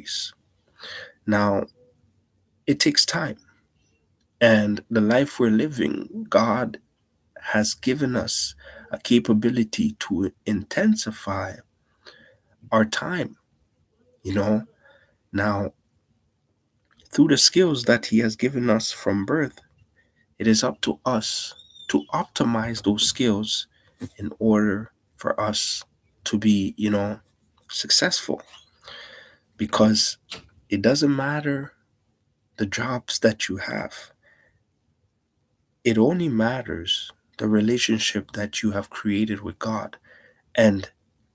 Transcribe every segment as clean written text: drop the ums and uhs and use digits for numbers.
boundaries. Now, it takes time. And the life we're living, God has given us a capability to intensify our time, you know. Now, through the skills that He has given us from birth, it is up to us to optimize those skills in order for us to be, successful. Because it doesn't matter the jobs that you have, it only matters the relationship that you have created with God and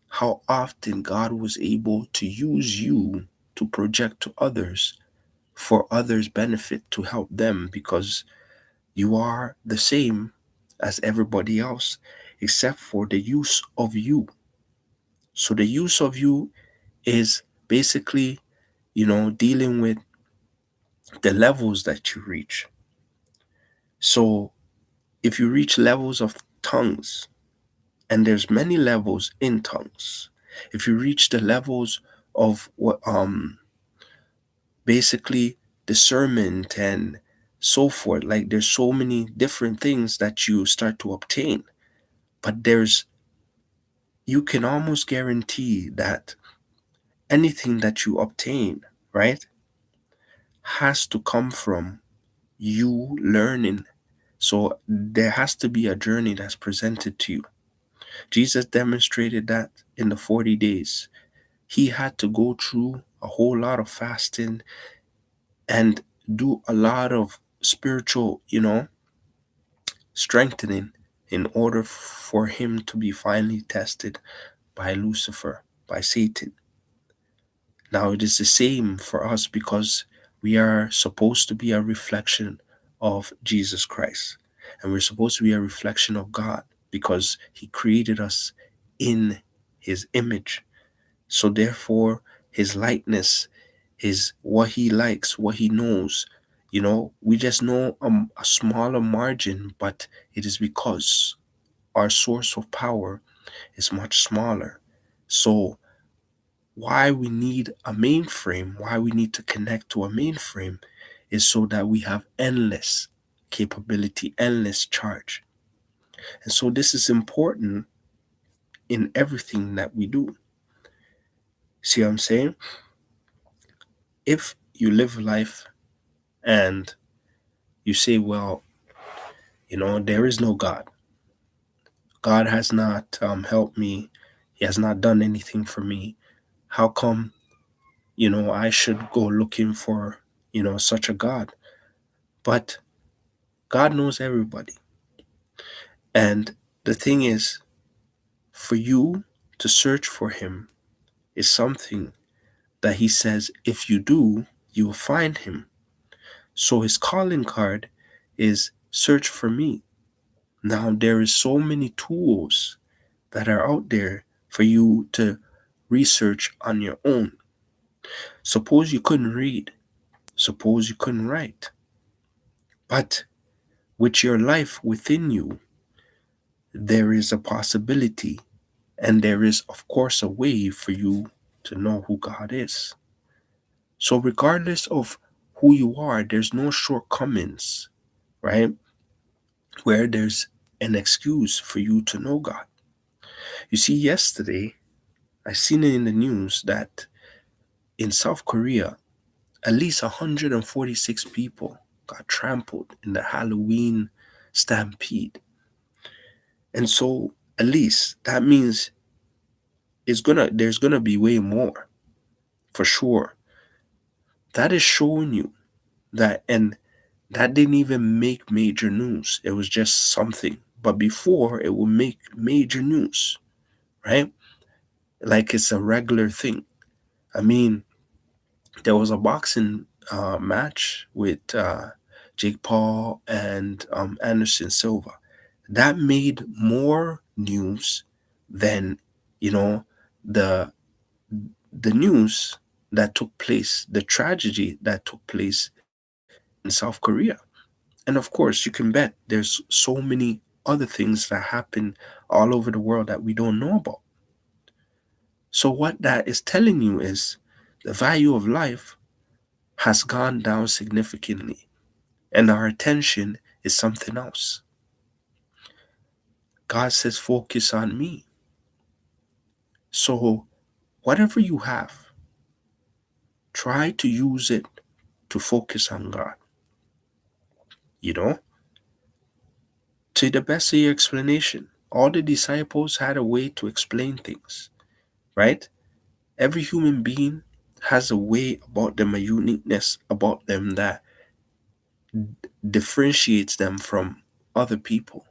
how often God was able to use you to project to others for others' benefit to help them, because you are the same as everybody else except for the use of you. So the use of you is basically, dealing with the levels that you reach. So if you reach levels of tongues, and there's many levels in tongues, if you reach the levels of what basically discernment and so forth, like there's so many different things that you start to obtain. But you can almost guarantee that anything that you obtain, right, has to come from you learning. So there has to be a journey that's presented to you. Jesus demonstrated that in the 40 days. He had to go through a whole lot of fasting and do a lot of spiritual, strengthening in order for him to be finally tested by Lucifer, by Satan. Now, it is the same for us because we are supposed to be a reflection of Jesus Christ. And we're supposed to be a reflection of God because He created us in His image. So, therefore, His likeness is what He likes, what He knows. We just know a smaller margin, but it is because our source of power is much smaller. So, why we need a mainframe, why we need to connect to a mainframe, is so that we have endless capability, endless charge. And so this is important in everything that we do. See what I'm saying? If you live life and you say, well, there is no God. God has not helped me. He has not done anything for me. How come, I should go looking for, such a God? But God knows everybody. And the thing is, for you to search for Him is something that He says, if you do, you will find Him. So His calling card is search for me. Now, there is so many tools that are out there for you to research on your own. Suppose you couldn't read. Suppose you couldn't write. But with your life within you, there is a possibility, and there is, of course, a way for you to know who God is. So, regardless of who you are, there's no shortcomings, right? Where there's an excuse for you to know God. You see, yesterday, I seen it in the news that in South Korea, at least 146 people got trampled in the Halloween stampede. And so, at least that means there's gonna be way more, for sure. That is showing you that, and that didn't even make major news. It was just something. But before, it would make major news, right? Like it's a regular thing. I mean, there was a boxing match with Jake Paul and Anderson Silva. That made more news than, you know, the the news that took place, the tragedy that took place in South Korea. And of course, you can bet there's so many other things that happen all over the world that we don't know about. So, what that is telling you is The value of life has gone down significantly, and our attention is something else. God says, focus on me. So, whatever you have, try to use it to focus on God. You know, to the best of your explanation. All the disciples had a way to explain things, right? Every human being has a way about them, a uniqueness about them that differentiates them from other people.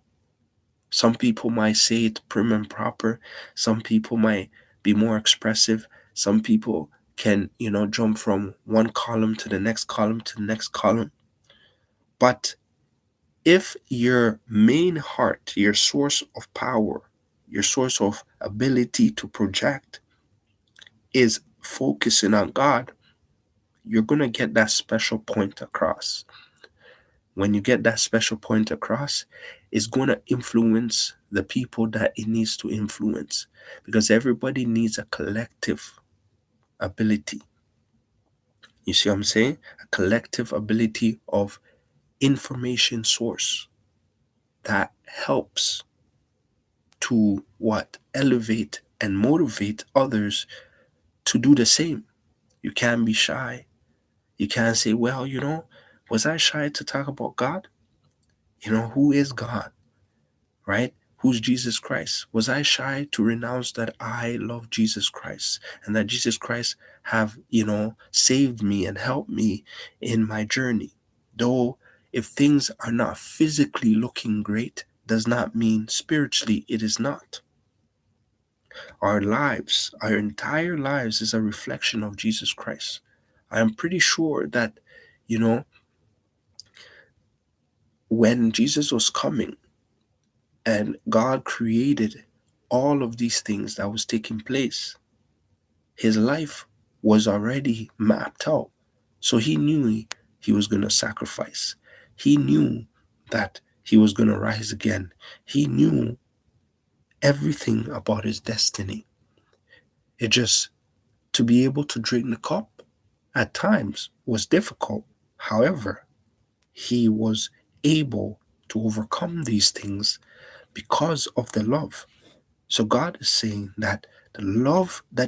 Some people might say it prim and proper. Some people might be more expressive. Some people can, jump from one column to the next column to the next column. But if your main heart, your source of power, your source of ability to project is focusing on God, you're going to get that special point across. When you get that special point across, it's going to influence the people that it needs to influence, because everybody needs a collective ability. You see what I'm saying? A collective ability of information source that helps to what? Elevate and motivate others to do the same. You can't be shy. You can't say, well, was I shy to talk about God? Who is God? Right? Who's Jesus Christ? Was I shy to renounce that I love Jesus Christ and that Jesus Christ have, saved me and helped me in my journey? Though if things are not physically looking great, does not mean spiritually it is not. Our lives, our entire lives is a reflection of Jesus Christ. I am pretty sure that, you know, when Jesus was coming, and God created all of these things that was taking place, his life was already mapped out. So he knew he was going to sacrifice. He knew that he was going to rise again. He knew everything about his destiny. It just, to be able to drink the cup at times was difficult. However, he was able to overcome these things because of the love. So God is saying that the love that